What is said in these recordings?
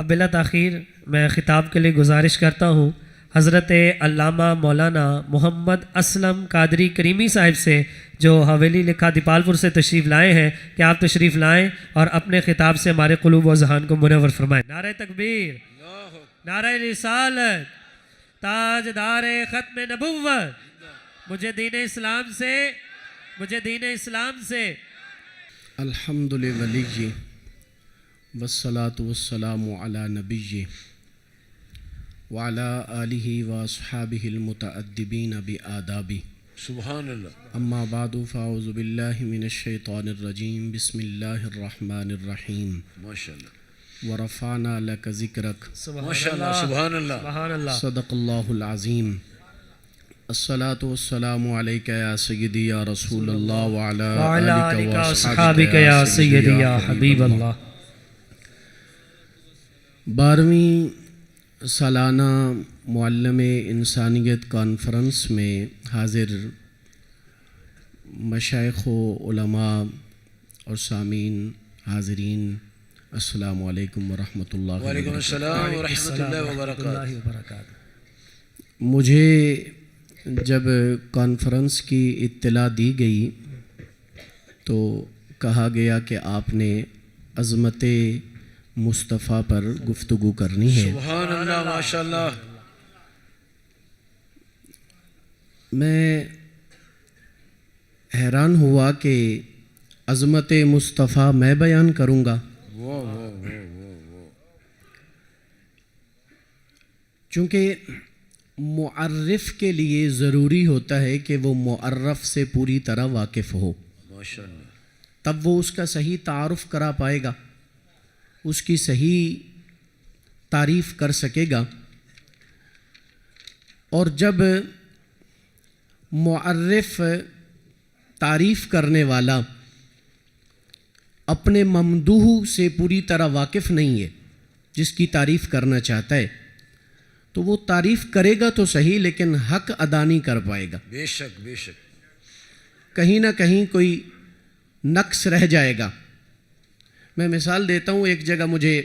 اب بلا تاخیر میں خطاب کے لیے گزارش کرتا ہوں حضرت علامہ مولانا محمد اسلم قادری کریمی صاحب سے، جو حویلی لکھا دیپال پور سے تشریف لائے ہیں، کہ آپ تشریف لائیں اور اپنے خطاب سے ہمارے قلوب و ذہان کو منور فرمائیں۔ نعرہ تکبیر، نعرہ رسالت، تاجدار ختم نبوت، مجھے دین اسلام سے الحمد للہ والصلاة والسلام علی نبی وعلی آلہ واصحابہ المتأدبین بآدابہ، سبحان اللہ۔ اما بعد فاعوذ باللہ من الشیطان الرجیم، بسم اللہ الرحمن الرحیم، ماشاءاللہ ورفعنا لک ذکرک، ماشاءاللہ، سبحان اللہ، سبحان اللہ۔ صدق اللہ العظیم۔ الصلاة والسلام علیک یا سیدی یا رسول اللہ وعلی آلک واصحابک یا سیدی یا حبیب اللہ۔ 12ویں سالانہ معلم انسانیت کانفرنس میں حاضر مشائخ و علماء اور سامعین حاضرین، السلام علیکم ورحمۃ اللہ وعلیکم السلام ورحمۃ اللہ وبرکاتہ۔ مجھے جب کانفرنس کی اطلاع دی گئی تو کہا گیا کہ آپ نے عظمت مصطفیٰ پر گفتگو کرنی ہے۔ سبحان اللہ، ماشاءاللہ۔ میں حیران ہوا کہ عظمت مصطفیٰ میں بیان کروں گا، چونکہ معرف کے لیے ضروری ہوتا ہے کہ وہ معرف سے پوری طرح واقف ہو، ماشاءاللہ، تب وہ اس کا صحیح تعارف کرا پائے گا، اس کی صحیح تعریف کر سکے گا۔ اور جب معرف تعریف کرنے والا اپنے ممدوح سے پوری طرح واقف نہیں ہے، جس کی تعریف کرنا چاہتا ہے، تو وہ تعریف کرے گا تو صحیح لیکن حق ادا نہیں کر پائے گا، بے شک بے شک، کہیں نہ کہیں کوئی نقص رہ جائے گا۔ میں مثال دیتا ہوں، ایک جگہ مجھے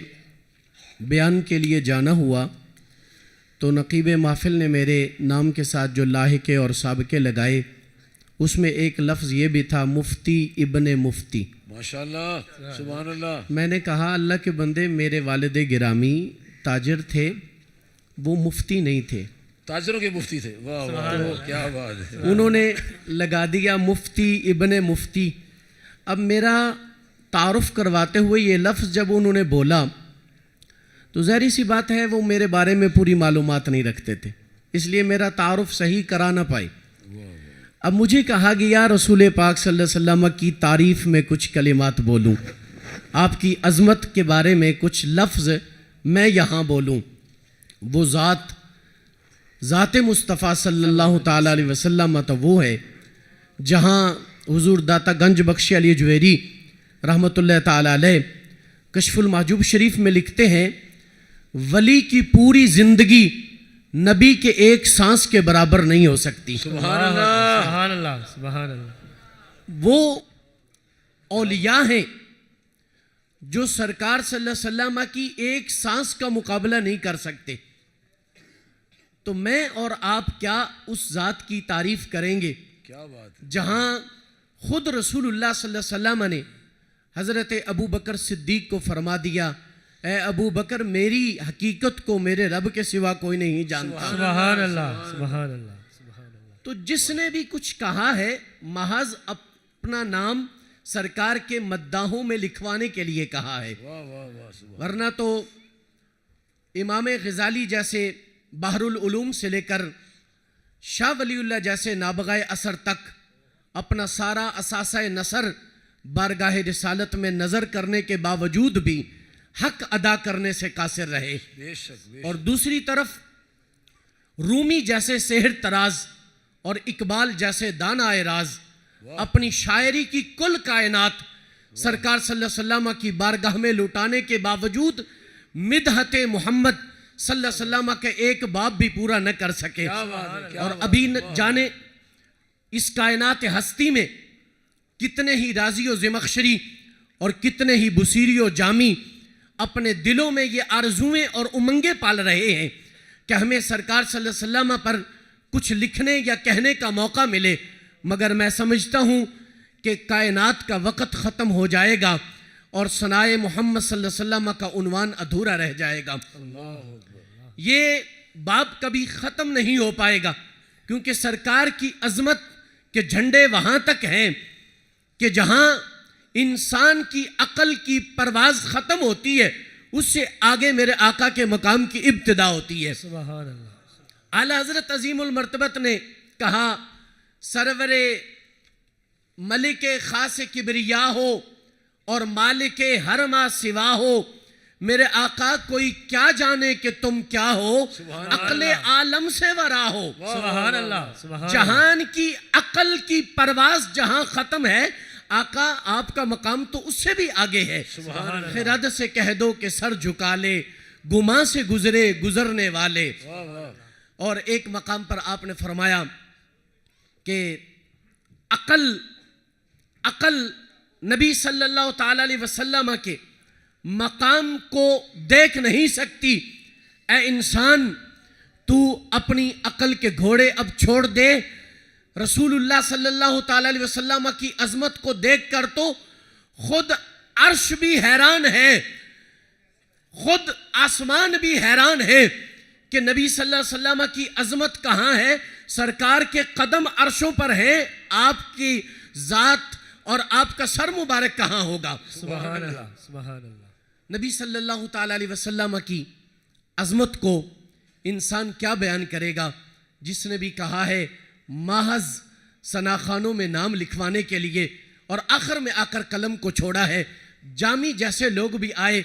بیان کے لیے جانا ہوا تو نقیب محفل نے میرے نام کے ساتھ جو لاحقے اور سابقے لگائے، اس میں ایک لفظ یہ بھی تھا، مفتی ابن مفتی۔ ماشاءاللہ، سبحان اللہ۔ میں نے کہا اللہ کے بندے، میرے والد گرامی تاجر تھے، وہ مفتی نہیں تھے، تاجروں کے مفتی تھے۔ واہ واہ، کیا بات ہے۔ انہوں نے لگا دیا مفتی ابن مفتی۔ اب میرا تعارف کرواتے ہوئے یہ لفظ جب انہوں نے بولا تو ظاہری سی بات ہے وہ میرے بارے میں پوری معلومات نہیں رکھتے تھے، اس لیے میرا تعارف صحیح کرا نہ پائے۔ اب مجھے کہا گیا رسول پاک صلی اللہ علیہ وسلم کی تعریف میں کچھ کلمات بولوں، آپ کی عظمت کے بارے میں کچھ لفظ میں یہاں بولوں۔ وہ ذات مصطفیٰ صلی اللہ تعالیٰ علیہ وسلم تو وہ ہے جہاں حضور داتا گنج بخش علی جویری رحمۃ اللہ تعالیٰ علیہ کشف المحجوب شریف میں لکھتے ہیں، ولی کی پوری زندگی نبی کے ایک سانس کے برابر نہیں ہو سکتی۔ سبحان اللہ، سبحان اللہ، سبحان اللہ۔ وہ اولیاء ہیں جو سرکار صلی اللہ علیہ وسلم کی ایک سانس کا مقابلہ نہیں کر سکتے، تو میں اور آپ کیا اس ذات کی تعریف کریں گے کیا بات ہے۔ جہاں خود رسول اللہ صلی اللہ علیہ وسلم نے حضرت ابو بکر صدیق کو فرما دیا، اے ابو بکر، میری حقیقت کو میرے رب کے سوا کوئی نہیں جانتا۔ سبحان اللہ، سبحان اللہ، سبحان اللہ۔ تو جس نے بھی کچھ کہا ہے محض اپنا نام سرکار کے مداحوں میں لکھوانے کے لیے کہا ہے، واہ واہ واہ، سبحان ورنہ تو امام غزالی جیسے بحر العلوم سے لے کر شاہ ولی اللہ جیسے نابغہ اثر تک اپنا سارا اثاثہ نثر بارگاہ رسالت میں نظر کرنے کے باوجود بھی حق ادا کرنے سے قاصر رہے۔ بے شک بے اور دوسری طرف رومی جیسے سحر تراز اور اقبال جیسے دانا راز اپنی شاعری کی کل کائنات سرکار صلی اللہ علیہ وسلم کی بارگاہ میں لوٹانے کے باوجود مدحت محمد صلی اللہ علیہ وسلم کے ایک باب بھی پورا نہ کر سکے۔ اور ابھی جانے اس کائنات ہستی میں کتنے ہی رازی و زمخشری اور کتنے ہی بصیری و جامی اپنے دلوں میں یہ آرزویں اور امنگیں پال رہے ہیں کہ ہمیں سرکار صلی اللہ علیہ وسلم پر کچھ لکھنے یا کہنے کا موقع ملے، مگر میں سمجھتا ہوں کہ کائنات کا وقت ختم ہو جائے گا اور ثنائے محمد صلی اللہ علیہ وسلم کا عنوان ادھورا رہ جائے گا۔ یہ باب کبھی ختم نہیں ہو پائے گا، کیونکہ سرکار کی عظمت کے جھنڈے وہاں تک ہیں کہ جہاں انسان کی عقل کی پرواز ختم ہوتی ہے، اس سے آگے میرے آقا کے مقام کی ابتدا ہوتی ہے۔ سبحان اللہ۔ اعلیٰ حضرت عظیم المرتبت نے کہا، سرور ملک خاص کبریا ہو اور مالک ہر ما سوا ہو، میرے آقا کوئی کیا جانے کہ تم کیا ہو، عقل عالم سے ورا ہو۔ سبحان اللہ، سبحان اللہ۔ جہان کی عقل کی پرواز جہاں ختم ہے، آقا آپ کا مقام تو اس سے بھی آگے ہے۔ خرد سے کہہ دو کہ سر جھکا لے، گماں سے گزرے گزرنے والے۔ اور ایک مقام پر آپ نے فرمایا کہ عقل نبی صلی اللہ تعالی علیہ وسلم کے مقام کو دیکھ نہیں سکتی۔ اے انسان، تو اپنی عقل کے گھوڑے اب چھوڑ دے، رسول اللہ صلی اللہ تعالی علیہ وسلم کی عظمت کو دیکھ کر تو خود عرش بھی حیران ہے، خود آسمان بھی حیران ہے کہ نبی صلی اللہ علیہ وسلم کی عظمت کہاں ہے۔ سرکار کے قدم عرشوں پر ہیں، آپ کی ذات اور آپ کا سر مبارک کہاں ہوگا۔ سبحان اللہ، سبحان اللہ۔ نبی صلی اللہ تعالی علیہ وسلم کی عظمت کو انسان کیا بیان کرے گا، جس نے بھی کہا ہے محض ثناخانوں میں نام لکھوانے کے لیے، اور آخر میں آ کر قلم کو چھوڑا ہے۔ جامی جیسے لوگ بھی آئے،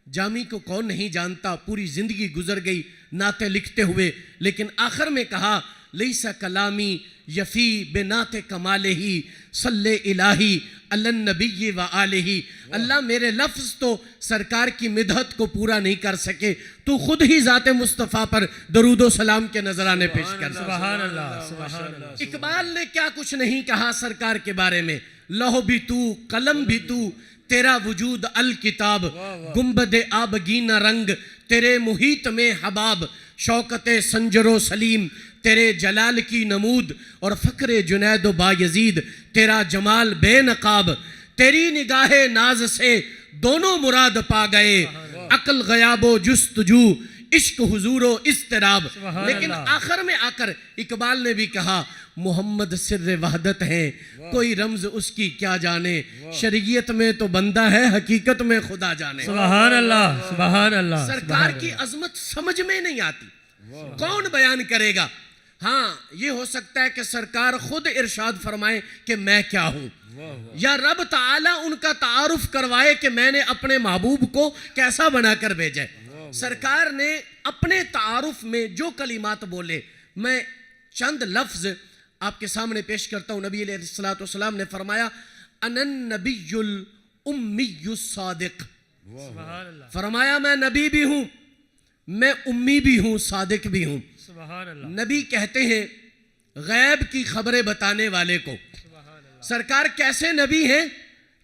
جامی کو کون نہیں جانتا، پوری زندگی گزر گئی نعتیں لکھتے ہوئے، لیکن آخر میں کہا لیسا کلامی یفی بنات کمالہ صلی الہی علی النبی و آلہ۔ اللہ میرے لفظ تو سرکار کی مدحت کو پورا نہیں کر سکے، تو خود ہی ذات مصطفیٰ پر درود و سلام کے نذرانے پیش کر۔ سبحان اللہ، سبحان اللہ۔ اقبال نے کیا کچھ نہیں کہا سرکار کے بارے میں، لوح بھی تو، قلم بھی تو، تیرا وجود الکتاب، گنبد آبگینہ رنگ، تیرے محیط میں حباب، شوکت سنجر و سلیم، تیرے جلال کی نمود، اور فخر جنید و بایزید، تیرا جمال بے نقاب، تیری نگاہ ناز سے دونوں مراد پا گئے، عقل غیاب و جستجو، عشق حضور و اضطراب۔ لیکن آخر میں آ کر اقبال نے بھی کہا محمد سر وحدت ہے، کوئی رمز اس کی کیا جانے، شریعت میں تو بندہ ہے، حقیقت میں خدا جانے۔ سبحان اللہ، سبحان اللہ۔ سرکار کی عظمت سمجھ میں نہیں آتی، کون بیان کرے گا؟ ہاں یہ ہو سکتا ہے کہ سرکار خود ارشاد فرمائے کہ میں کیا ہوں، یا رب تعالیٰ ان کا تعارف کروائے کہ میں نے اپنے محبوب کو کیسا بنا کر بھیجا ہے۔ سرکار نے اپنے تعارف میں جو کلمات بولے، میں چند لفظ آپ کے سامنے پیش کرتا ہوں۔ نبی علیہ السلام نے فرمایا انا النبی الامی الصادق، فرمایا میں نبی بھی ہوں، میں امی بھی ہوں، صادق بھی ہوں۔ سبحان اللہ۔ نبی کہتے ہیں غیب کی خبریں بتانے والے کو۔ سرکار کیسے نبی ہیں،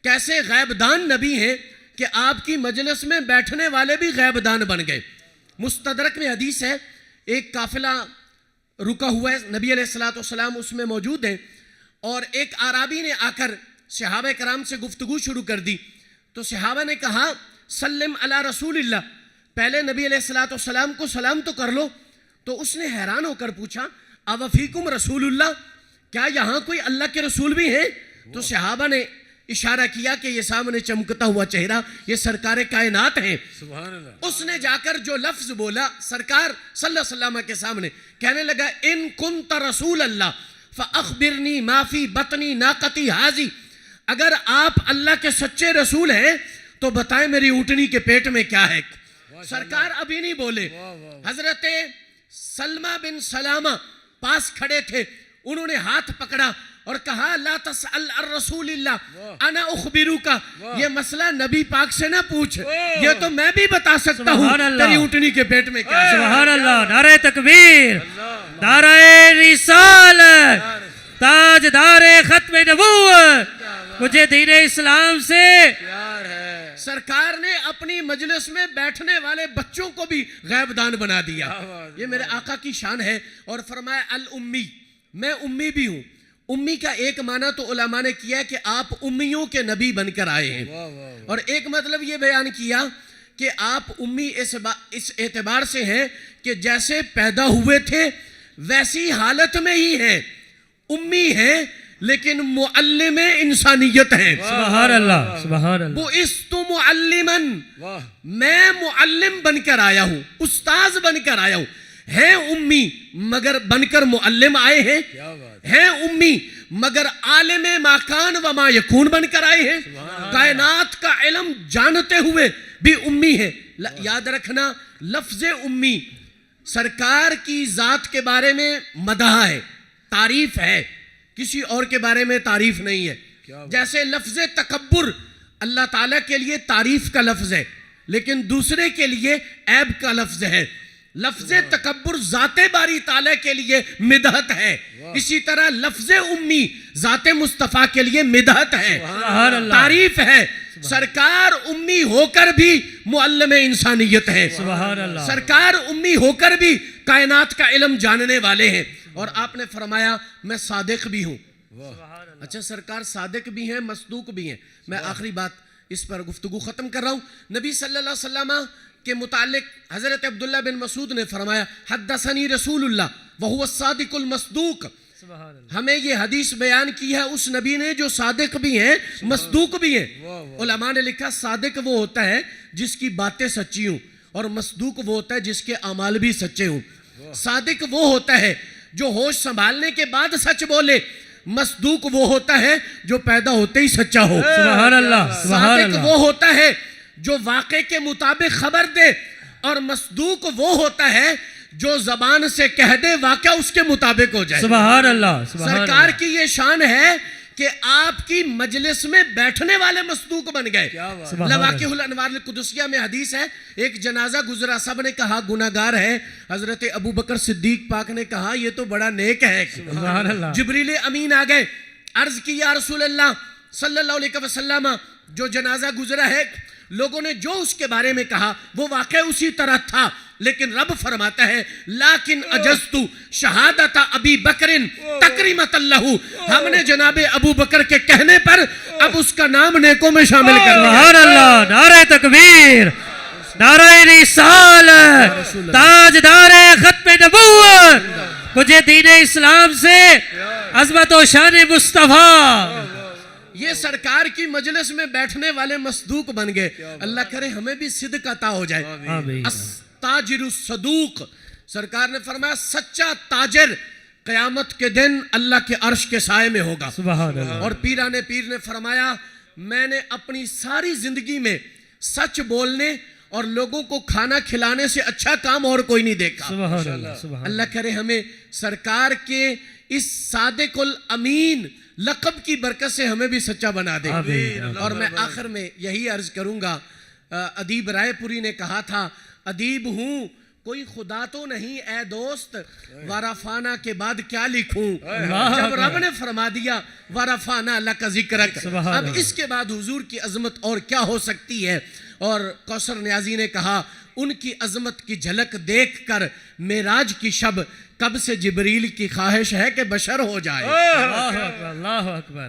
کیسے غیب دان نبی ہیں کہ آپ کی مجلس میں بیٹھنے والے بھی غیب دان بن گئے۔ مستدرک میں حدیث ہے، ایک قافلہ رکا ہوا ہے، نبی علیہ السلام اس میں موجود ہیں، اور ایک عرابی نے آ کر صحابہ کرام سے گفتگو شروع کر دی، تو صحابہ نے کہا سلم علی رسول اللہ، پہلے نبی علیہ السلام کو سلام تو کر لو۔ تو اس نے حیران ہو کر پوچھا اوفیکم رسول اللہ، کیا یہاں کوئی اللہ کے رسول بھی ہیں؟ تو صحابہ نے اشارہ کیا کہ یہ سامنے چمکتا ہوا چہرہ یہ سرکار کائنات ہیں۔ سبحان اللہ۔ اس نے جا کر جو لفظ بولا سرکار صلی اللہ علیہ وسلم کے سامنے، کہنے لگا ان کنت رسول اللہ فاخبرنی ما فی بطنی ناقتی ہاذی، اگر آپ اللہ کے سچے رسول ہیں تو بتائیں میری اونٹنی کے پیٹ میں کیا ہے۔ سرکار ابھی نہیں بولے، حضرت سلمہ بن سلامہ پاس کھڑے تھے، انہوں نے ہاتھ پکڑا اور کہا لا تسأل الرسول اللہ انا اخبروک، یہ مسئلہ نبی پاک سے نہ پوچھ، یہ تو میں بھی بتا سکتا ہوں تیری اونٹنی کے پیٹ میں کیا ہے۔ سبحان اللہ، نعرہ تکبیر، نعرہ رسالت، تاجدار ختم نبوت، مجھے دین اسلام سے پیار ہے۔ سرکار نے اپنی مجلس میں بیٹھنے والے بچوں کو بھی غیب دان بنا دیا. یہ میرے آقا کی شان ہے. اور فرمایا الامی، میں امی بھی ہوں. امی کا ایک معنی تو علماء نے کیا ہے کہ آپ امیوں کے نبی بن کر آئے ہیں، اور ایک مطلب یہ بیان کیا کہ آپ امی اس اعتبار سے ہیں کہ جیسے پیدا ہوئے تھے ویسی حالت میں ہی ہیں. امی ہیں لیکن معلم انسانیت ہیں. سبحان اللہ، سبحان اللہ. بُعِثْتُ مُعَلِّمًا، میں معلم بن کر آیا ہوں، استاذ بن کر آیا ہوں. ہیں امی مگر بن کر معلم آئے ہیں. ہیں امی مگر عالم ما کان و ما یکون بن کر آئے ہیں. کائنات کا علم جانتے ہوئے بھی امی ہیں. یاد رکھنا لفظ امی سرکار کی ذات کے بارے میں مدح ہے، تعریف ہے، کسی اور کے بارے میں تعریف نہیں ہے. جیسے لفظ تکبر اللہ تعالیٰ کے لیے تعریف کا لفظ ہے لیکن دوسرے کے لیے عیب کا لفظ ہے. لفظ تکبر ذات باری تعالیٰ کے لیے مدحت ہے، اسی طرح لفظ امی ذات مصطفیٰ کے لیے مدحت ہے، تعریف ہے. سرکار امی ہو کر بھی معلم انسانیت ہے. سبحان اللہ. سرکار امی ہو کر بھی کائنات کا علم جاننے والے ہیں. اور آپ نے فرمایا میں صادق بھی ہوں. اچھا سرکار صادق بھی ہیں، مصدوق بھی ہیں. میں آخری بات اس پر گفتگو ختم کر رہا ہوں. نبی صلی اللہ علیہ وسلم کے متعلق حضرت عبداللہ بن مسعود نے فرمایا حدثنی رسول اللہ وہو الصادق المصدوق. ہمیں یہ حدیث بیان کی ہے اس نبی نے جو صادق بھی ہیں مصدوق بھی ہیں. علماء نے لکھا صادق وہ ہوتا ہے جس کی باتیں سچی ہوں، اور مصدوق وہ ہوتا ہے جس کے اعمال بھی سچے ہوں. صادق وہ ہوتا ہے جو ہوش سنبھالنے کے بعد سچ بولے، مصدوق وہ ہوتا ہے جو پیدا ہوتے ہی سچا ہو. سبحان اللہ، سبحان صادق اللہ. وہ ہوتا ہے جو واقع کے مطابق خبر دے، اور مصدوق وہ ہوتا ہے جو زبان سے کہہ دے واقعہ اس کے مطابق ہو جائے. سبحان اللہ، سبحان سرکار اللہ. کی یہ شان ہے کہ آپ کی مجلس میں بیٹھنے والے مصدوق بن گئے. لواقع الانوار القدسیہ میں حدیث ہے، ایک جنازہ گزرا، سب نے کہا گناہگار ہے. حضرت ابو بکر صدیق پاک نے کہا یہ تو بڑا نیک ہے. سبحان اللہ. جبریل امین آ گئے، عرض کی یا رسول اللہ صلی اللہ علیہ وسلم جو جنازہ گزرا ہے لوگوں نے جو اس کے بارے میں کہا وہ واقع اسی طرح تھا، لیکن رب فرماتا ہے لیکن اجزتو شہادت ابی بکر تکریمت اللہ، ہم نے جناب ابو بکر کے کہنے پر اب اس کا نام نیکوں میں شامل کر لیا. سبحان اللہ. نعرہ تکبیر، نعرہ رسالت، تاجدار ختم نبوت. مجھے دین اسلام سے عظمت و شان مصطفیٰ. یہ سرکار کی مجلس میں بیٹھنے والے مصدوق بن گئے. اللہ کرے ہمیں بھی صدق عطا ہو جائے. آمین. تاجر الصدوق، سرکار نے فرمایا سچا تاجر قیامت کے دن اللہ کے عرش کے سائے میں ہوگا. سبحان اللہ. اور پیران پیر نے فرمایا میں نے اپنی ساری زندگی میں سچ بولنے اور لوگوں کو کھانا کھلانے سے اچھا کام اور کوئی نہیں دیکھا. سبحان اللہ، سبحان اللہ کرے ہمیں سرکار کے اس صادق الامین لقب کی برکت سے ہمیں بھی سچا بنا دے. اور میں آخر میں یہی عرض کروں گا، ادیب رائے پوری نے کہا تھا ادیب ہوں کوئی خدا تو نہیں اے دوست، ورفانا کے بعد کیا لکھوں. جب رب نے فرما دیا ورفانا لک ذکرک، اب اس کے بعد حضور کی عظمت اور کیا ہو سکتی ہے. اور کوثر نیازی نے کہا ان کی عظمت کی جھلک دیکھ کر معراج کی شب کب سے جبریل کی خواہش ہے کہ بشر ہو جائے. اللہ اکبر، اللہ اکبر.